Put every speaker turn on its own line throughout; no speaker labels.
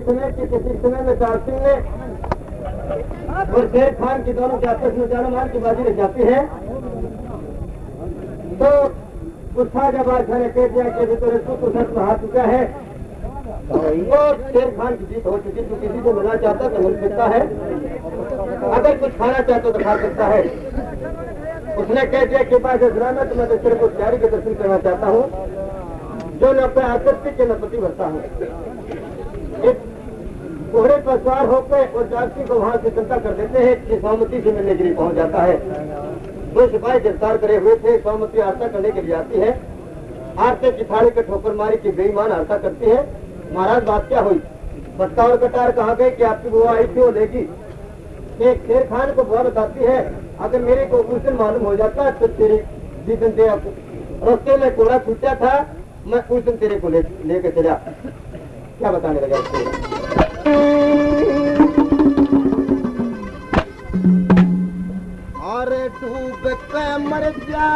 समय कि किसी समय में तार सिंह ने और शेर खान की दोनों के आपस में जानो माल की बाजी लग जाती है। तो उस खाजा बादशाह ने कह दिया कि तो सर में हाथ चुका है, वो शेर खान की जीत हो चुकी, तो किसी को मिलना चाहता तो मिल सकता है, अगर कुछ खाना चाहता तो खा सकता है। उसने कह दिया कि पास में तो मैं तो सिर्फ उस प्यारी के दर्शन करना चाहता हूँ जो न पे आसक्ति के न पति भरता हूँ। एक घोड़े पर सवार होकर और जागती को वहां से चिंता कर देते हैं कि सौमती से मिलने के लिए पहुंच जाता है। दो सिपाही गिरफ्तार करे हुए थे, सौमती आरता करने के लिए आती है, आरते की थाली के ठोकर मारी की बेईमान आरता करती है। महाराज बात क्या हुई? बत्ता और कटार कहाँ गए कि आपकी बुआ आई थी वो लेगी। एक शेर खान को बुआ बताती है, अगर मेरे को उस दिन मालूम हो जाता तो तेरे जिस दिन तेरा रस्ते में कोड़ा छूटा था मैं उस दिन तेरे को लेके चला। क्या बताने लगा
अरे डूब के मर जा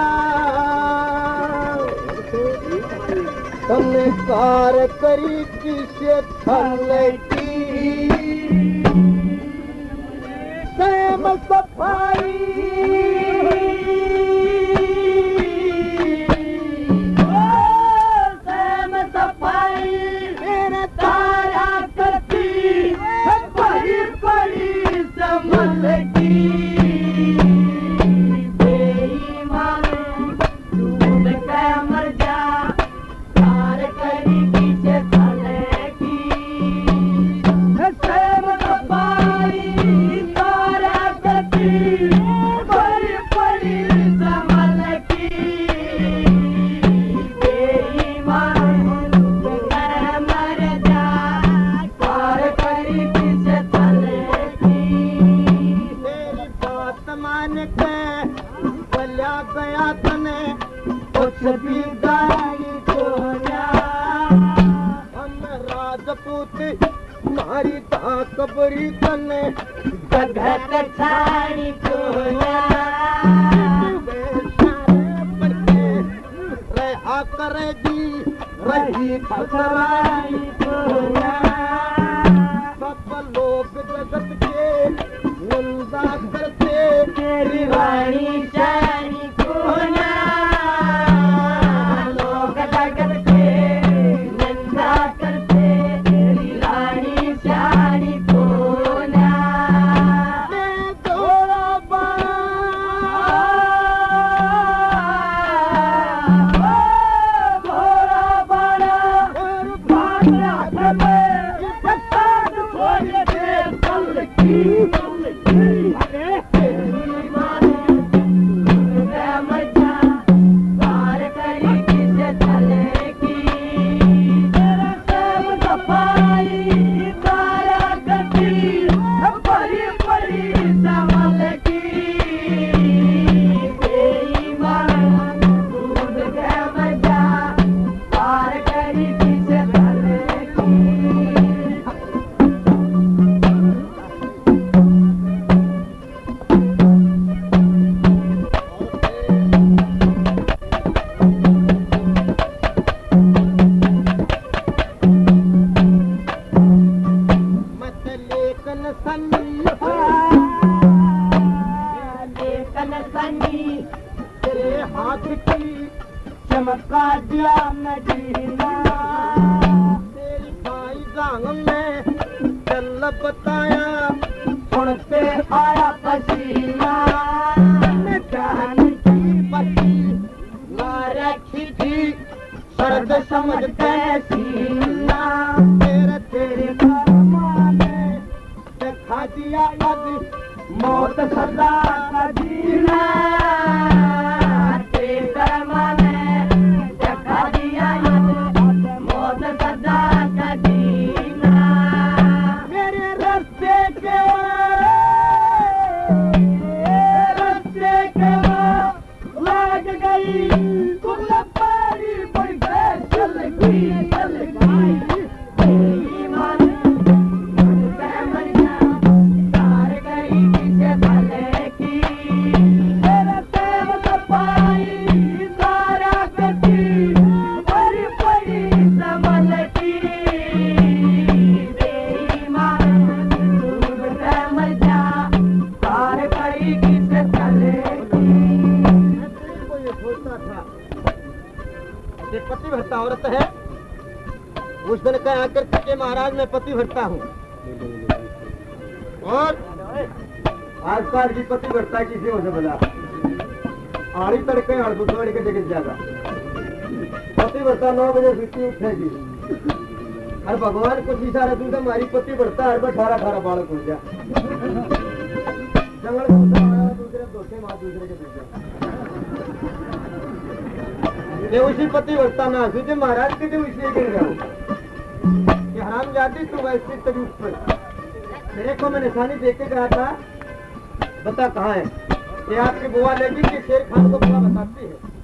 तुमने कार करी किसे थले की सेम सफाई कबरी तने जगत छाड़ी कोया रहा करे दी रही खसराई कोया सब लोग जगत के निंदा करते तेरी रानी शानी कोया लोग जगत के निंदा करते तेरी रानी शानी तेरे हाथ की चमका दिया मदीना तेरी भाई गांव में चल बताया सुनते आया पसीना जान की बची ना रखी थी सर्द समझ सीना तेरे माने दिखा दिया यदि मौत सदा का जीना तेरे माने दिखा दिया यदि मौत सदा का जीना मेरे रस्ते के लाग गई कुल पारी बड़ी चल गई तार गई किसे भले की
उस दिन कह आकर के महाराज मैं पति भरता हूँ और आजकल की पति भरता है किसी को से बता आड़ी तड़के और बुधवार के जगह जाएगा पति भरता 9 बजे छुट्टी उठेगी और भगवान को शीशा रखूं तो हमारी पति भरता है 18 बालक हो जा जंगल दूसरे दोषे माँ दूसरे के दूसरे उसी पति भरता ना तुझे महाराज के लिए उसी गिर गया कि हराम जाती तू वैसे तरीक पर मेरे को मैं निशानी देख के कहा था बता कहाँ है कि आपकी बुआ लेगी कि शेर खान को बुआ बताती है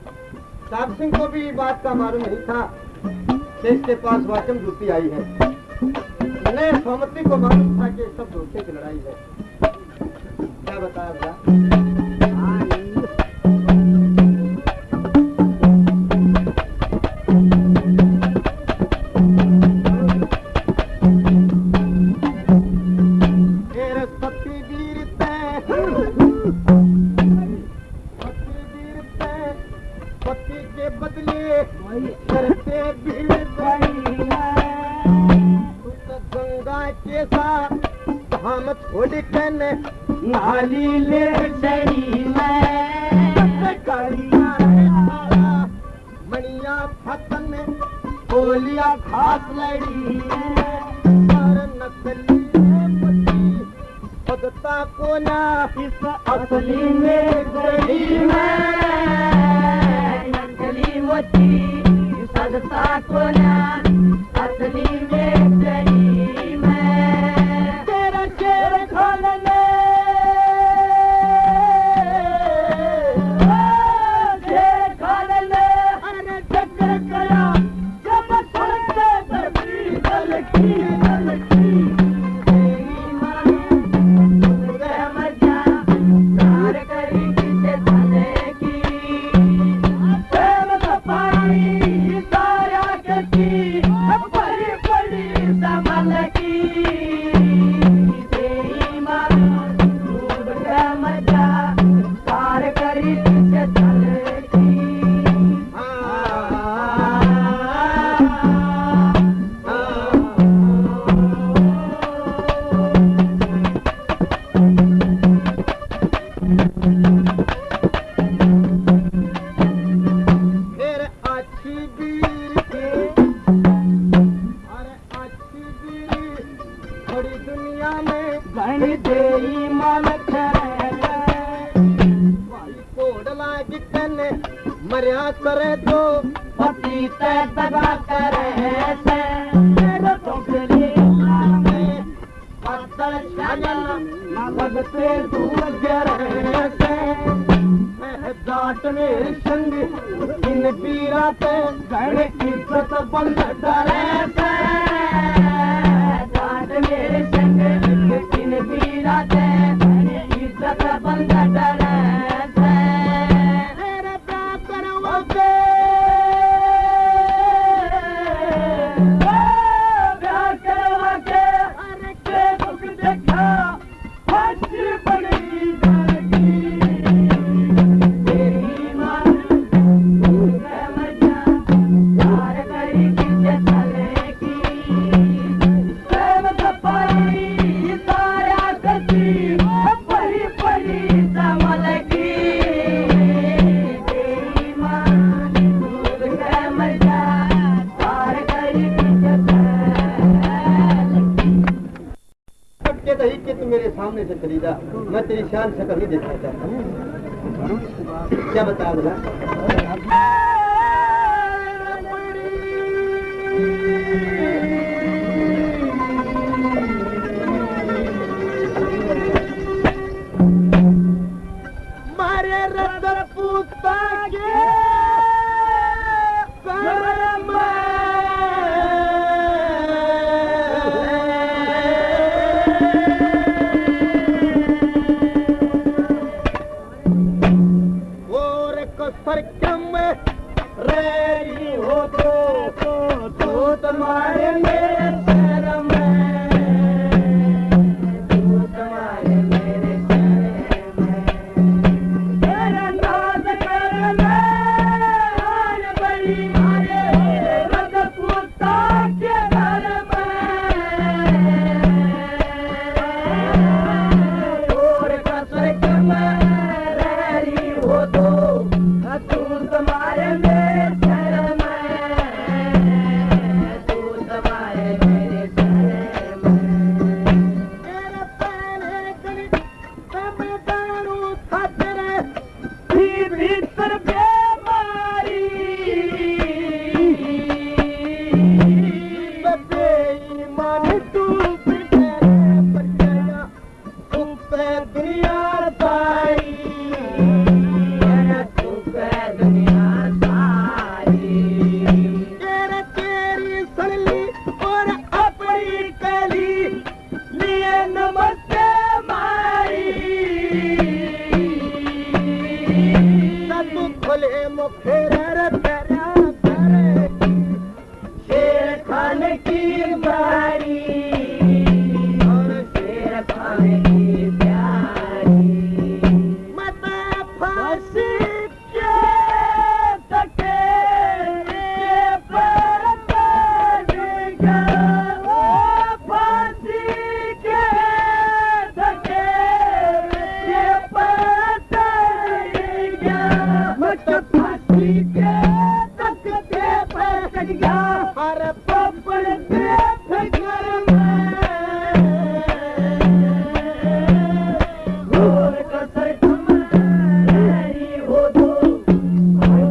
साहब सिंह को भी बात का मालूम नहीं था शेष के पास वाचम जूती आई है मैंने सोमती को मालूम था कि सब धोखे की लड़ाई है क्या बताया भला
नाली ले चढ़ी
मणिया फतन
गोलियां घास लड़ी
नकली पदता को ना
इस असली में गई नकली मोती सदता को ना असली में गई मैं तेरा शेर खोलने
मरिया करे तो
पति ते दगा करे से तेरे टोकरी में पत्थर छाया ना लगते दूर जरे से जाट मेरे संग इन पीरा ते गणे इज्जत बंद डरे से जाट मेरे संग इन पीरा ते गणे इज्जत बंद डरे
सामने से खरीदा मैं तेरी शान शक्ल नहीं देखना चाहता हूँ क्या बताया बोला
मारे रतर पूता के
परकम रेरी हो तो तुम्हारे मेरे शहर में तुम्हारे मेरे शहर में
तेरा नाज करने बड़ी मारे रत पुता के की बारी और शेर खाने की प्यारी मत फांसी के तके पर बैठेगा ओ फांसी के तके पर बैठेगा मत फांसी के तके पर बैठेगा हर पपड़ के घर में और कसर तुम्हारी हो दो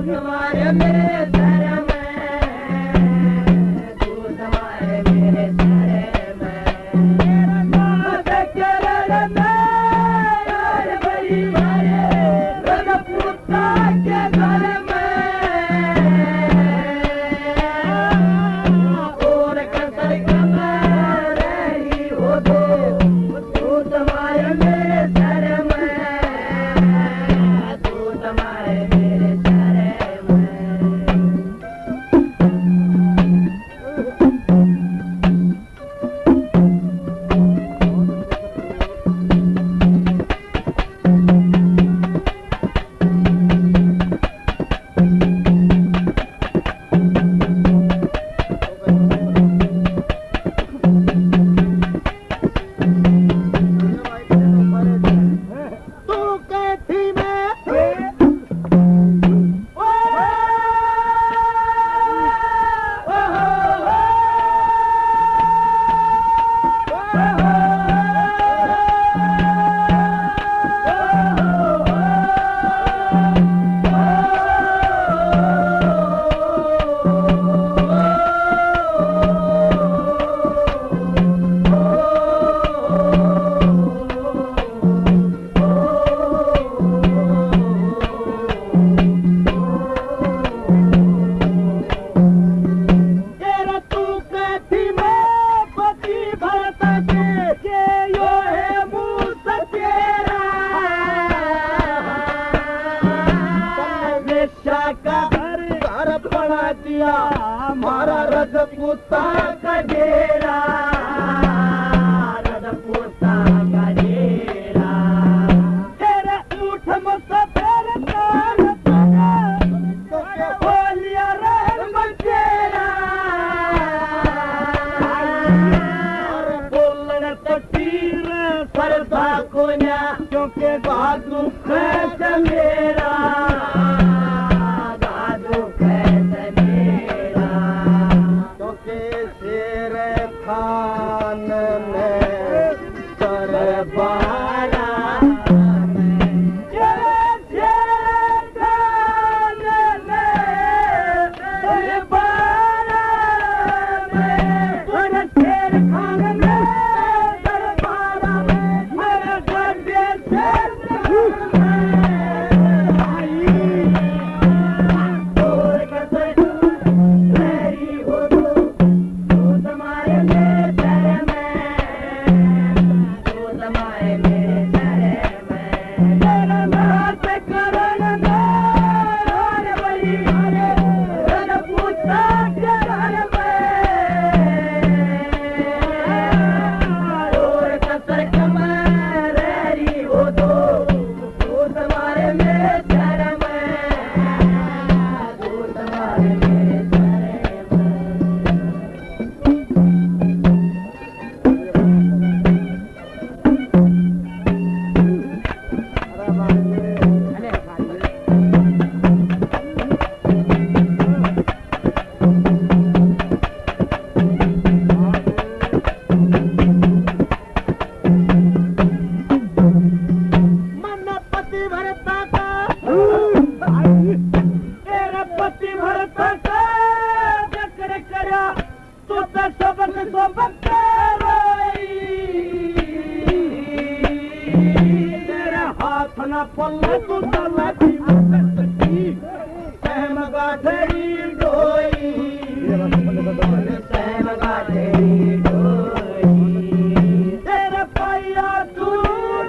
तुम्हारे मेरे सर में तू तुम्हारे मेरे सर में मेरा नाम करल में यार बड़ी मारे रग पुता के घर में और कसर तुम्हारी हो दो तू तुम्हारे मेरे सर में तू तुम्हारे मेरे सर में तू कहती मैं तेरा तू कहती मैं पति भरत के यो है मुँह तेरा वेश्या का घर बना दिया हमारा रजपूता का डेरा रजपूता का डेरा तेरे ऊठ मुसफर कान बोलिया रहन बचेरा बोलन तो तीर सरदा कोन्या क्योंकि बाजू खेत मेरा बाजू खेत मेरा क्योंकि शेर खान में सरबारा पल्ले तू तलती सहम गाठरी डोई सहम गाठरी डोई तेरे पैया तू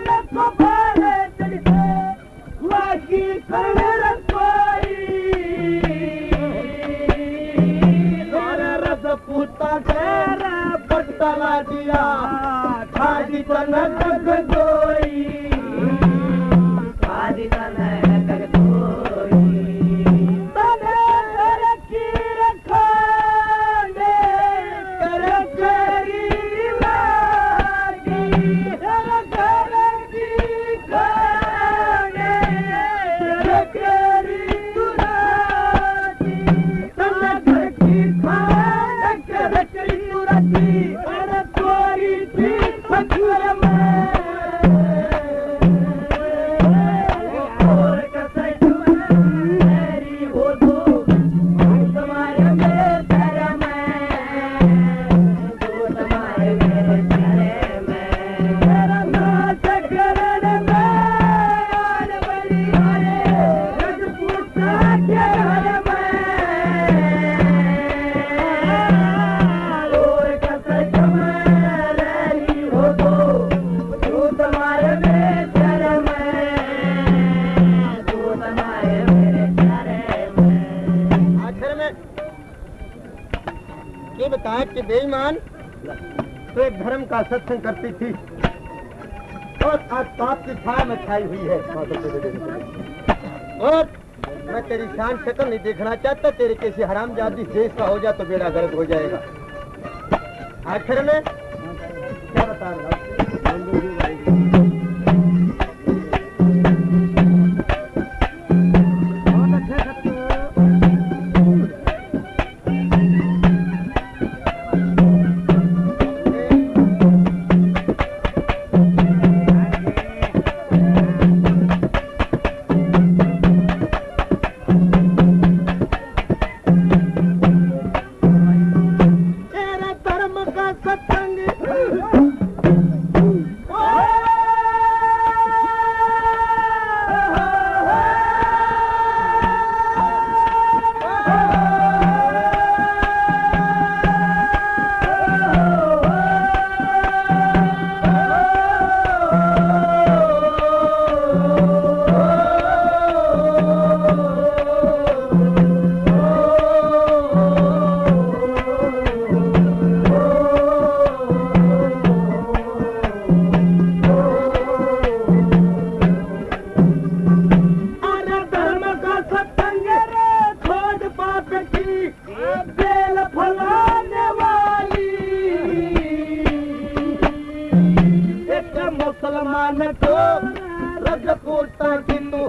न तो भारे चढ़ते लागी करने रसोई तेरे रस पूता के लावा दिया खादी तनक दोई खादी तनक दोई तने रखी रखा दे कर करी लागी कर करी खाने कर करी तुराती तनक की खाने कर करी तुराती अरे कोरी थी फकुर में और कसै तुम्हारी हो दो तुम्हारे मेरे घर में दो तुम्हारे मेरे घर में तेरा नाच करन में और बड़ी हरे रजपूता के घर में और कसै तुम्हारी हो दो तुम्हारे मेरे घर में दो तुम्हारे मेरे घर में
आखिर में ये बताया कि बेईमान तो एक धर्म का सत्संग करती थी और आज पाप की छाया में छाई हुई है और मैं तेरी शान शक्ल नहीं देखना चाहता। तेरे किसी हरामजादी देश का हो जा तो बेड़ा गर्क हो जाएगा। आखिर में क्या बता रहा
तेरा धर्म का सत्संग अरे धर्म का सत्संग रे छोड़ पाप की बेल फलाने वाली एक मुसलमान को रजपूता की तू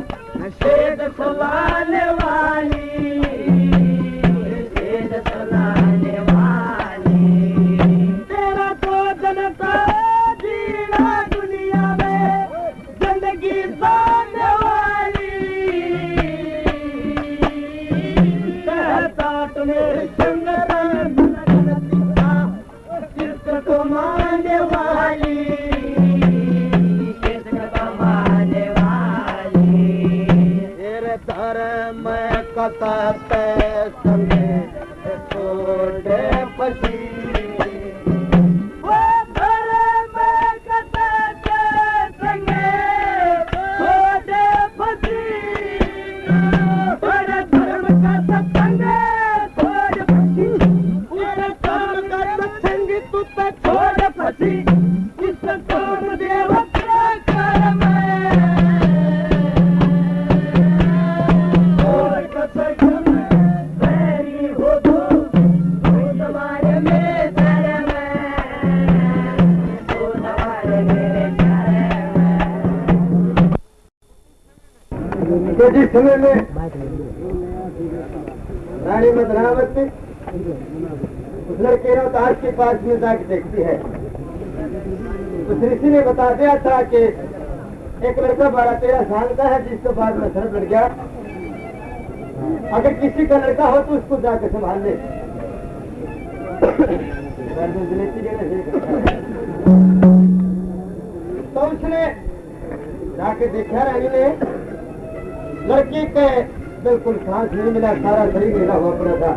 शेद सुलाने वाली शेद सुलाने वाली तेरा तो जन का जीना दुनिया में जिंदगी साने वाली कहता तुम्हें किसको माने वाली किसको माने वाली
तेरे धर्म कथा पे संगे छोड़े पसी
वो धर्म कथा के संगे छोड़े फसी तेरे धर्म का सत्संग छोड़ फसी तेरे धर्म का सत्संग तू तो छोड़ फसी इस तोड़ देव क्या कर मैं और कसै मेरी हो दो तुम्हारे मेरे घर में दो तुम्हारे मेरे घर में
तो जिस समय में रानी मदनावती उस लड़के अवतार के पास में जाके देखती है। उस ऋषि ने बता दिया था कि एक लड़का 12-13 साल का है जिसके बाद में सर्प लड़ गया। अगर किसी का लड़का हो तो उसको जाकर संभाल ले। तो उसने जाके देखा रानी ने लड़की के बिल्कुल सांस नहीं मिला, सारा शरीर मिला हुआ पड़ा था।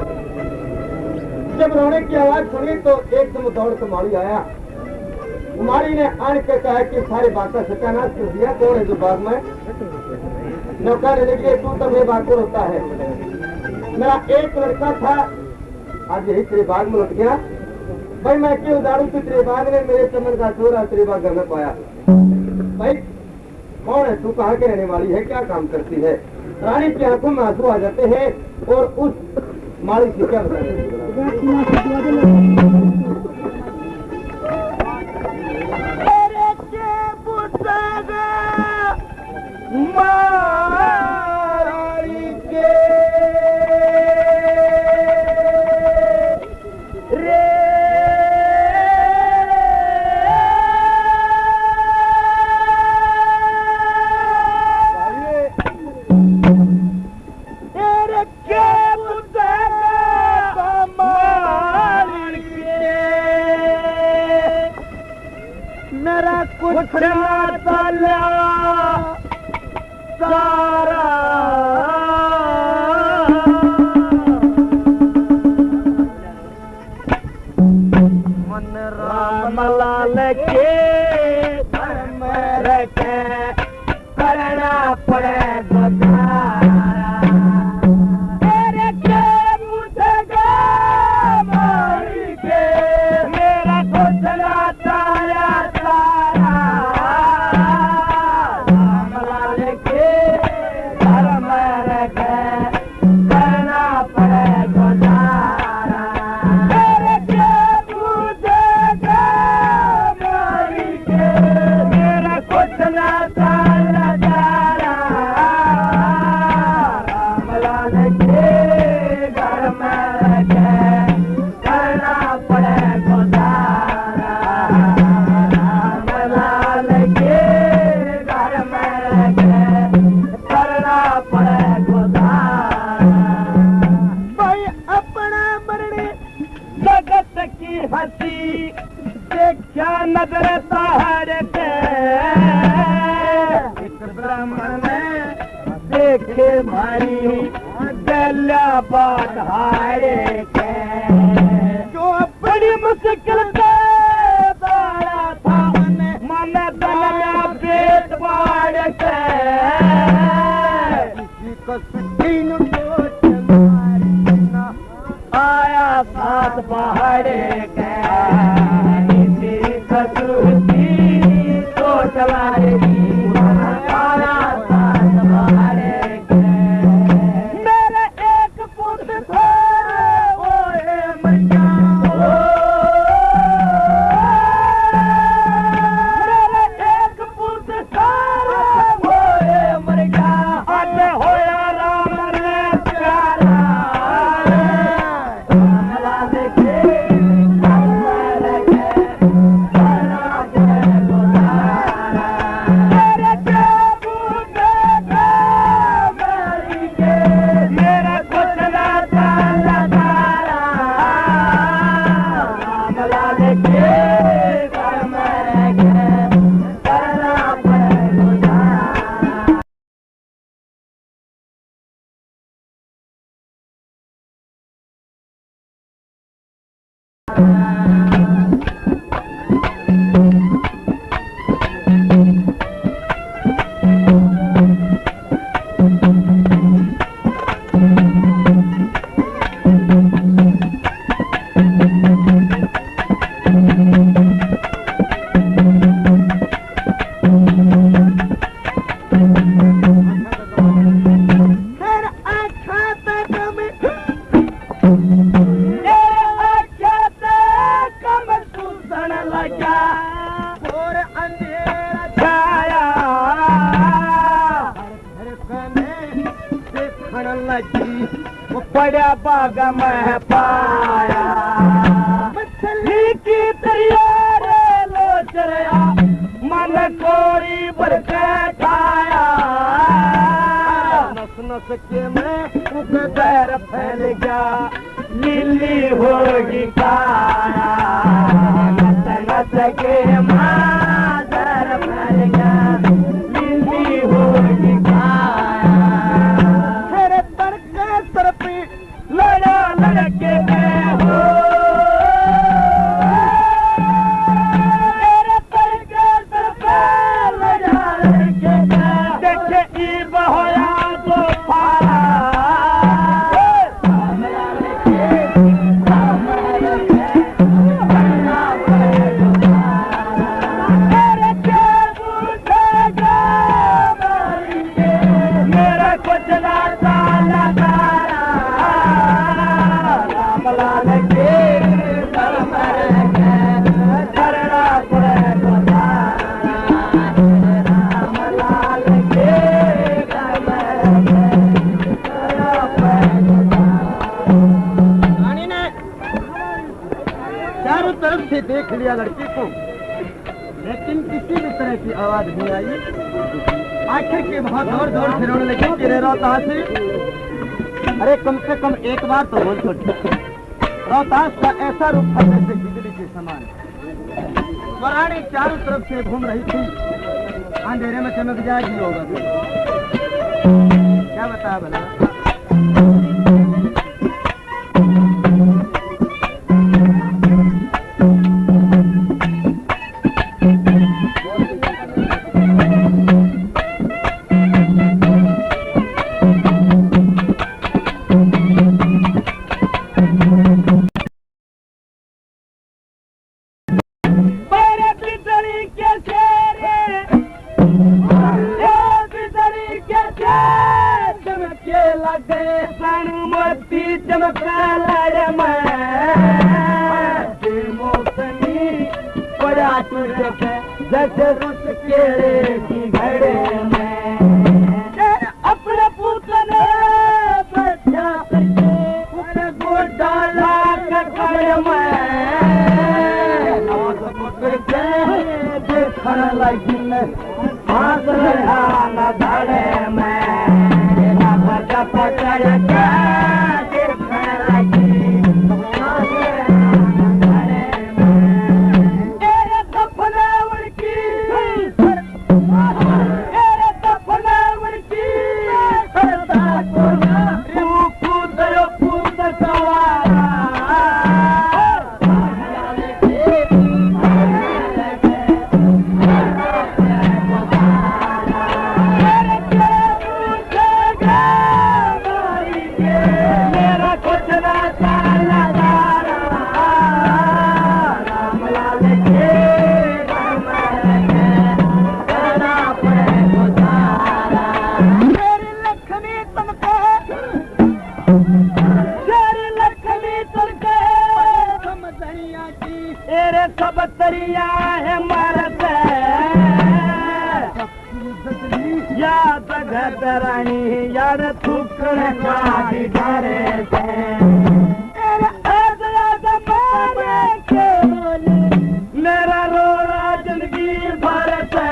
जब रोने की आवाज सुनी तो एकदम दौड़ के माली आया। कुमारी ने आन के कहा कि सारी बातें सत्यानाश कर दिया। कौन है जो बाग में नौका लेने के लिए तू तब ये बात होता है। मेरा एक लड़का था, आज यही तेरे बाग में लौट गया। भाई मैं क्यों उदारू तू तेरे बाग ने मेरे चमन का छोरा तेरे बाग घर में पाया। भाई कौन है तू, कहाँ के रहने वाली है, क्या काम करती है। रानी की आंखों में आंसू आ जाते हैं और उस माली से क्या
बड़ा बाग में पाया मछली की तैयारे लोचरिया मन कोरी भर के खाया नस नस के में पैर फैल गया नीली होगी काया नस नस के माधर फैल गया नीली होगी काया तेरे तड़के सर पे लड़ा लड़के में हो तेरे तड़के सर पे लड़ा लड़के में देखे ईब होया तो फारा
चारों तरफ से देख लिया लड़की को, लेकिन किसी भी तरह की आवाज नहीं आई। आखिर के बहुत जोर जोर से रोने लगी कि रे रोहतास, अरे कम से कम एक बार तो बोल छोड़। रोहतास का ऐसा रूप था जैसे बिजली के समान। रानी चारों तरफ से घूम रही थी, अंधेरे में चमक जाएगी होगा क्या बता भला। जैसे रुस केले की घड़े में अपने पुतले बचा करके उसे गोद डाला ककड़ में आवाज पकड़ के देखने लगी हाथ रहा न धड़े में ना बचा पकड़ के देखने लगी सब तरिया है मरत याद घटरानी यार थुकड़ का डरे मेरा रोड़ा जिंदगी भर से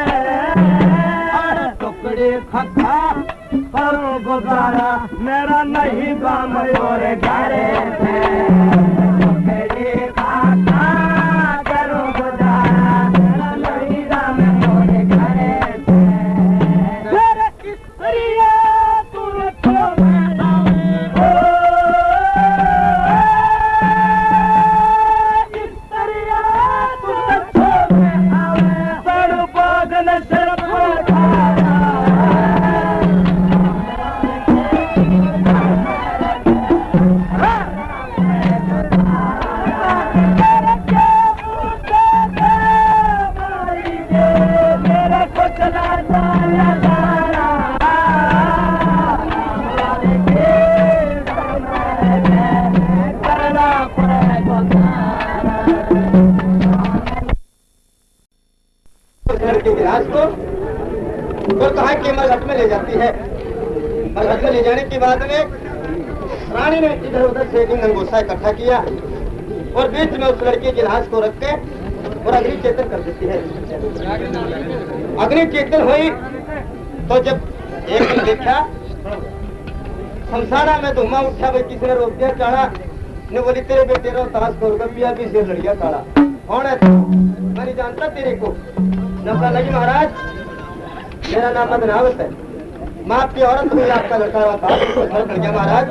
टुकड़े खखा करो गुजारा मेरा नहीं गाम और घरे तो कहा कि मरघट में ले जाती है। मरघट में ले जाने के बाद में रानी ने इधर उधर से अंगोसा इकट्ठा किया और बीच में उस लड़के के लाश को रख के और अग्नि चेतन कर देती है। अग्नि चेतन हुई तो जब एक दिन देखा शमशाना में धुआं उठा, भाई किसी ने रोक दिया। चाड़ा ने बोली तेरे बेटे रोहतास को रुपया भी से लड़िया काड़ा कौन है? मैं नहीं जानता तेरे को। नफा लगी महाराज, मेरा नाम बदनावत है, मैं आपकी औरत हुई, आपका लड़का था घर कर गया महाराज,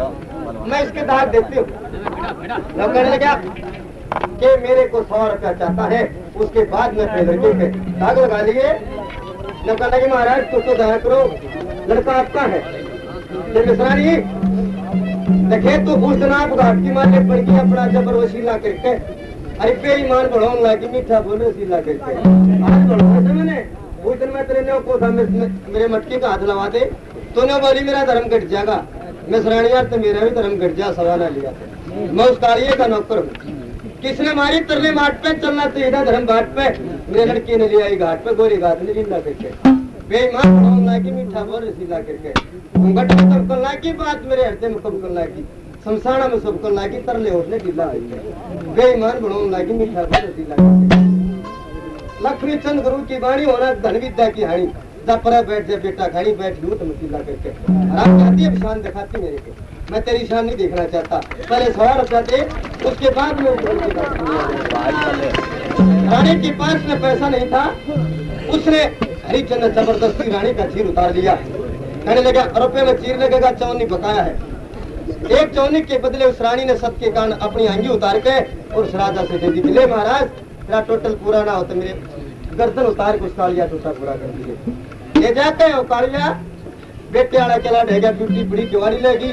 मैं इसके दाग देती हूँ। लोग कहने लगा कि मेरे को 100 रुपया चाहता है, उसके बाद मैं अपने लड़के के दाग लगा लिए। लोग कहने लगे महाराज कुछ तो दया करो, लड़का आपका है। मिश्रानी देखे तो उस दिन आप घाट की मारने पड़ गई अपना जबर वसीला करके, अरे बेईमान बढ़ाने लगी, मीठा बोले वसीला करके। आज बढ़ाओ मैंने उस दिन मैं तेरे ने को था मेरे मटकी का हाथ लगा दे, तूने बोली मेरा धर्म घट जाएगा। मिश्रानी यार तो मेरा भी धर्म घट जा, सवाल लिया। मैं उस कारिये का नौकर हूँ। किसने मारी तरले माट पे, चलना चाहिए धर्म घाट पे। मेरे लड़की ने ले आई घाट पे, गोरी घाट ने जिंदा करके बेईमान बढ़ाने लगी, मीठा बोल रसीला करके। घूंघट में कम करना की बात मेरे हृदय में कम करना की। शमशाना में सबको लागी तरले होने ढीला बेईमान बनाने लागी मीठा रोटी लागी लक्ष्मी चंद गुरु की वाणी होना धन विद्या की हानि जा पर बैठ जा बेटा खानी बैठ लू तो मसीला करके आराम चाहती है शान दिखाती मेरे को मैं तेरी शान नहीं देखना चाहता पहले 100 रुपया दे उसके बाद में रानी के पास में पैसा नहीं था उसने हरिचंद जबरदस्ती रानी का चीर उतार लिया कहने लगा रुपये में चीर लगेगा चौनी बकाया है एक चौनी के बदले उस रानी ने सत के कारण अपनी अंगी उतार के और उस राजा से दे दी ले महाराज तेरा टोटल पूरा ना हो तो मेरे गर्दन उतार के उस कालिया टूटा पूरा कर दिए ले जाते हैं वो कालिया बेटे वाला चला ढेगा टूटी बड़ी क्यों लेगी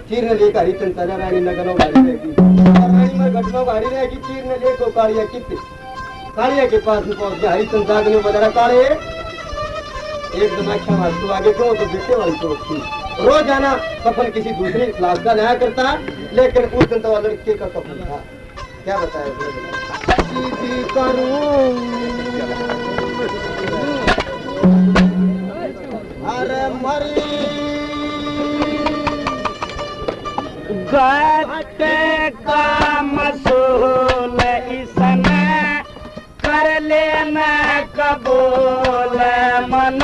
चीर ने लेकर हरिचंद सजा रानी नगनों गाड़ी रहेगी रानी में घटनों गाड़ी रहेगी चीर ने लेकर कालिया कितने कालिया के पास में पहुंच गया हरिचंद जागने बजा काले एकदम अच्छा वास्तु आगे क्यों तो बेटे वाली सोच थी रोज आना कफन किसी दूसरी क्लास का नया करता लेकिन उस दिन तो लड़के का कफन था क्या बताया अरे मरी
घटे का मसूल इसने कर लेना कबूल मन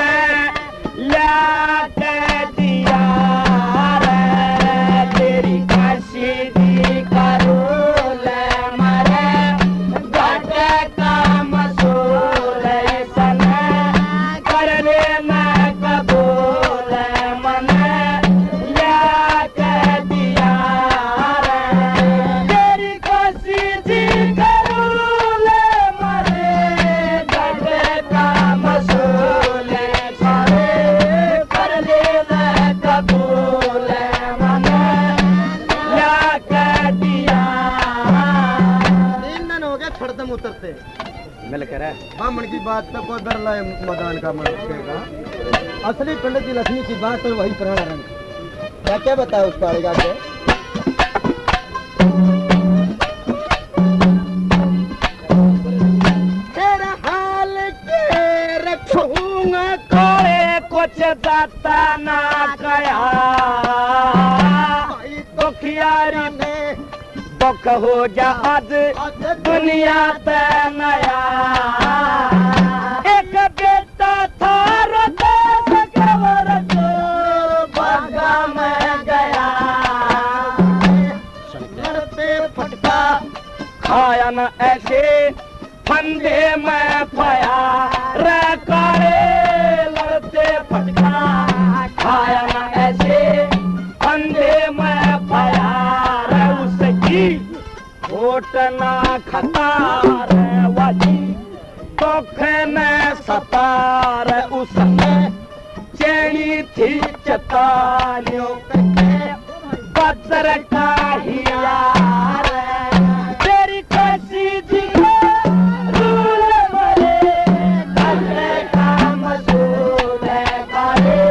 ला के दिया रे तेरी काशी दी करूल मरे घटे का मसूल इसने कर लेना कबूल मन ला के दिया रे तेरी काशी दी करूल मरे घटे का मसूल कर लेना कबूल मन ला के दिया
3 दिन हो गए खड़दम उतरते
मिल कर
ब्राह्मण की बात तो कोई डर लाए मदान का मरेगा असली पंडित जी लक्ष्मी की बात तो वही पुराना रंग क्या क्या बताया उस कालेगा के
तेरा हाल के रखूंगा कोई कुछ दाता ना गया दुखियारी में दुख हो जा आज दुनिया पे नया एक बेटा था रोते सगवर को भागा में गया लड़ते फटका खाया न ऐसे फंदे में फया रे कारे लड़ते फटका खाया न ऐसे फंदे में फया रे उसकी होट ना खतार वाली दुख में सतार उसने चैनी थी चतानियों बजर का हिया तेरी कैसी जिगर रूल मरे घटे का मसूल करे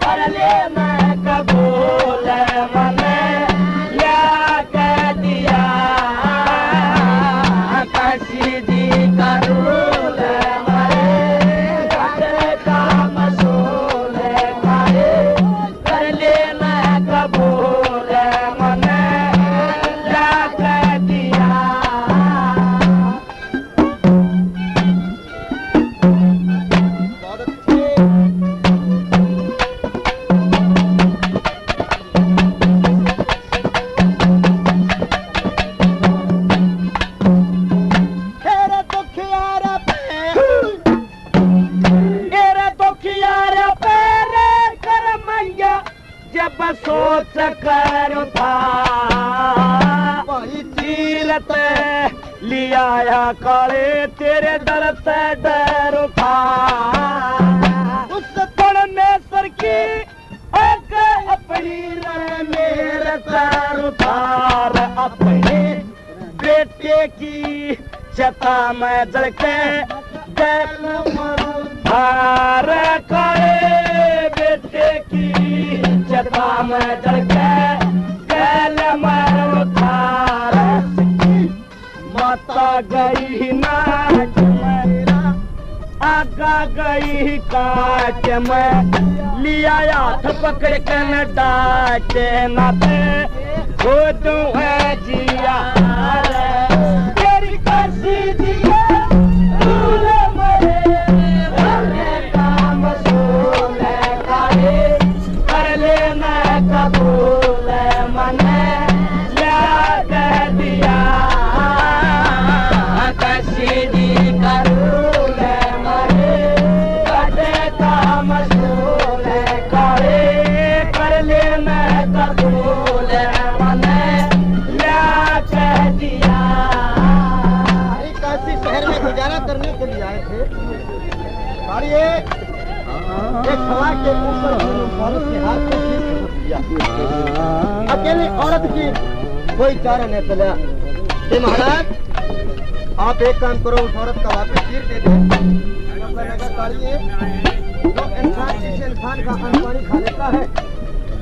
कर लेना कबूल मन ला के दिया कैसी दी करूल मरे घटे का मसूल करे कर लेना कबूल मन ला के दिया तेरे दुखियारा पे कर मैया जब सोच कर था
भाई
चीरत लिया काले तेरे डर से डर था उस परमेश्वर की एक अपनी मेरे सर उतार अपने बेटे की चता में जल के हार काले बेटे की चता में जल के गैल मर उतार माता गई नाच में आगा गई काट में लिया हाथ पकड़ के न डांटे नाते खोजू है जिया तेरी काशी दिया फूल मरे भले काम सूल काहे कर ले मैं कबूल मने ला कह दिया काशी दी करूल मरे भले काम सूल काहे कर ले मैं कबूल मने ला कह दिया।
काशी शहर में गुजारा करने के लिए आए थे और ये एक सवा के ऊपर औरत के हाथ में चीर के घुस गया। अकेली औरत की कोई चारा नहीं चला कि महाराज आप एक काम करो, उस औरत का वापस चीर दे दे। तो इंसान जिस इंसान का अन्न पानी खा लेता है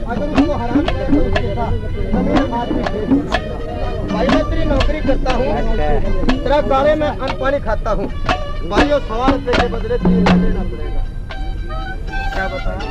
अगर उसको हराम करे तो उसके साथ जमीन आदमी भाई मैं तेरी नौकरी करता हूँ, तेरा काले में अन्न पानी खाता हूँ भाइयों, 100 रुपए के बदले 3 लेना पड़ेगा। क्या बताया?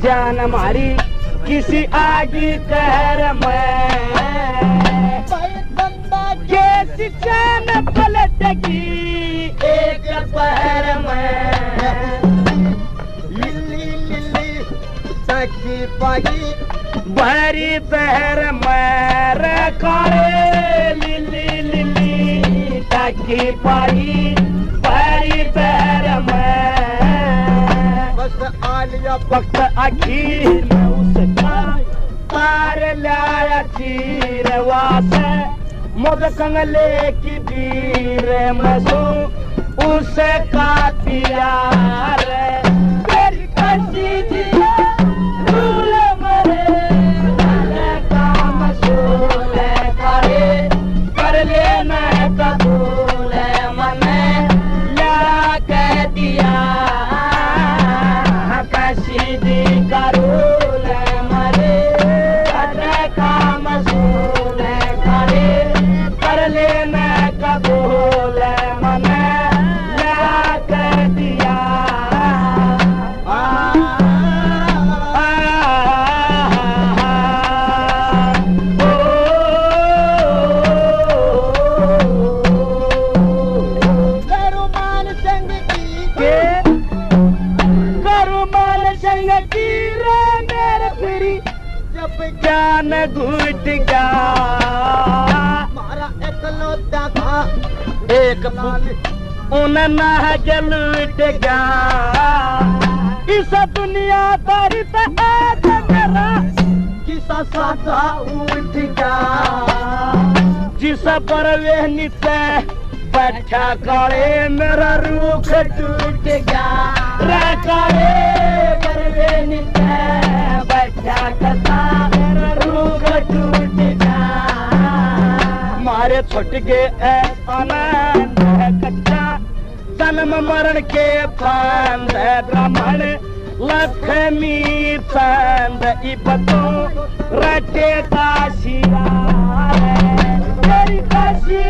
जान मारी किसी आगी कहर में कैसी जान पलटेगी एक पहर में
लिल्ली लिल्ली सखी पागी
भरी पहर में काले लिल्ली लिल्ली सखी पागी भरी पहर में
आलिया
वक्त आखिर में उसका तार लाया चीर वासे मुझ कंगले की पीर मसू उसे कातिया रे तेरी काशी दिया फूल मरे भले काम सूल करे कर ले मैं कबूल मने ला कह दिया काशी करूल मरे भले काम सूल करे कर ले मैं कबूल मने ला कह दिया।
करुमान संग की
मेरे फिरी
जब
जान घुट गया
मारा एकलौता था
एक उन नाज लूट गया इस दुनिया दारी पे आज मेरा
किसा साथा उठ गया
जिस पर वे नित्य बैठा काले मेरा रूख टूट गया रे काले पर वे नित्य बैठा कसा मेरा रूख टूट गया मारे छुट गए आनंद कच्चा जन्म मरण के फांद ब्राह्मण लक्ष्मी चंद इबतों रटे काशिया तेरी काशी